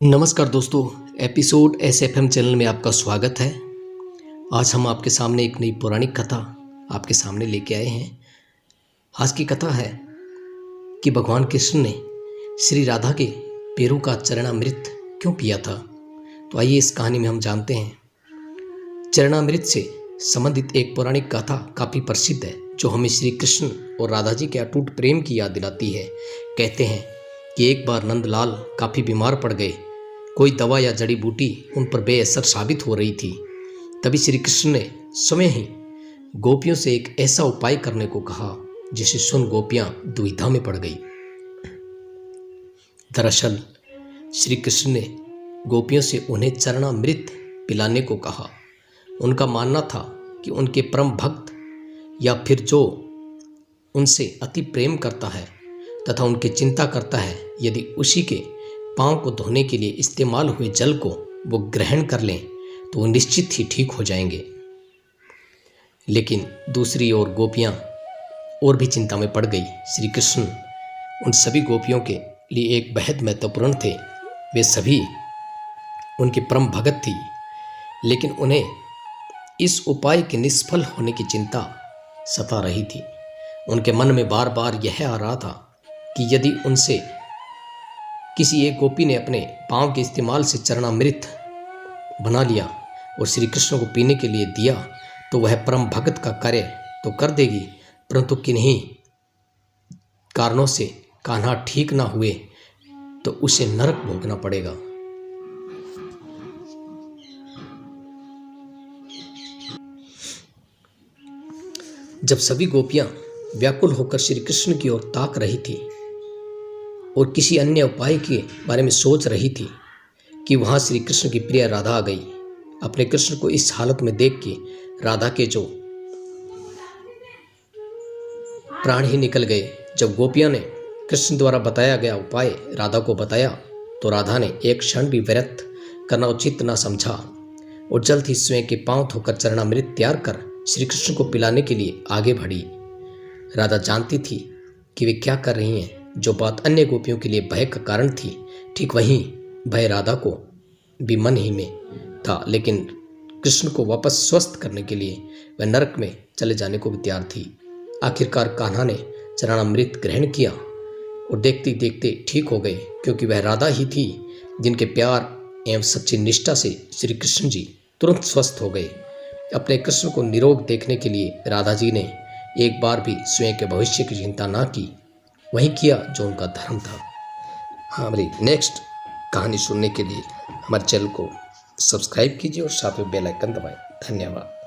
नमस्कार दोस्तों, episode SFM channel में आपका स्वागत है। आज हम आपके सामने एक नई पौराणिक कथा आपके सामने लेके आए हैं। आज की कथा है कि भगवान कृष्ण ने श्री राधा के पैरों का चरणामृत क्यों पिया था। तो आइए इस कहानी में हम जानते हैं। चरणामृत से संबंधित एक पौराणिक गाथा काफ़ी प्रसिद्ध है, जो हमें श्री कृष्ण और राधा जी के अटूट प्रेम की याद दिलाती है। कहते हैं कि एक बार नंदलाल काफ़ी बीमार पड़ गए। कोई दवा या जड़ी बूटी उन पर बेअसर साबित हो रही थी। तभी श्री कृष्ण ने स्वयं ही गोपियों से एक ऐसा उपाय करने को कहा जिसे सुन गोपियां दुविधा में पड़ गई। दरअसल श्री कृष्ण ने गोपियों से उन्हें चरणामृत पिलाने को कहा। उनका मानना था कि उनके परम भक्त या फिर जो उनसे अति प्रेम करता है तथा उनकी चिंता करता है, यदि उसी के पांव को धोने के लिए इस्तेमाल हुए जल को वो ग्रहण कर लें तो वो निश्चित ही ठीक हो जाएंगे। लेकिन दूसरी ओर गोपियां और भी चिंता में पड़ गई। श्री कृष्ण उन सभी गोपियों के लिए एक बेहद महत्वपूर्ण थे। वे सभी उनकी परम भगत थी, लेकिन उन्हें इस उपाय के निष्फल होने की चिंता सता रही थी। उनके मन में बार बार यह आ रहा था कि यदि उनसे किसी एक गोपी ने अपने पांव के इस्तेमाल से चरणामृत बना लिया और श्री कृष्ण को पीने के लिए दिया तो वह परम भगत का कार्य तो कर देगी, परंतु किन्हीं कारणों से कान्हा ठीक ना हुए तो उसे नरक भोगना पड़ेगा। जब सभी गोपियां व्याकुल होकर श्री कृष्ण की ओर ताक रही थी और किसी अन्य उपाय के बारे में सोच रही थी कि वहां श्री कृष्ण की प्रिय राधा आ गई। अपने कृष्ण को इस हालत में देख के राधा के जो प्राण ही निकल गए। जब गोपियां ने कृष्ण द्वारा बताया गया उपाय राधा को बताया तो राधा ने एक क्षण भी व्यर्थ करना उचित न समझा और जल्द ही स्वयं के पांव धोकर चरणामृत तैयार कर श्री कृष्ण को पिलाने के लिए आगे बढ़ी। राधा जानती थी कि वे क्या कर रही हैं। जो बात अन्य गोपियों के लिए भय का कारण थी, ठीक वही भय राधा को भी मन ही में था। लेकिन कृष्ण को वापस स्वस्थ करने के लिए वह नरक में चले जाने को भी तैयार थी। आखिरकार कान्हा ने चरणामृत ग्रहण किया और देखते देखते ठीक हो गए, क्योंकि वह राधा ही थी जिनके प्यार एवं सच्ची निष्ठा से श्री कृष्ण जी तुरंत स्वस्थ हो गए। अपने कृष्ण को निरोग देखने के लिए राधा जी ने एक बार भी स्वयं के भविष्य की चिंता ना की, वही किया जो उनका धर्म था। हमारी नेक्स्ट कहानी सुनने के लिए हमारे चैनल को सब्सक्राइब कीजिए और साथ में बेल आइकन दबाएं। धन्यवाद।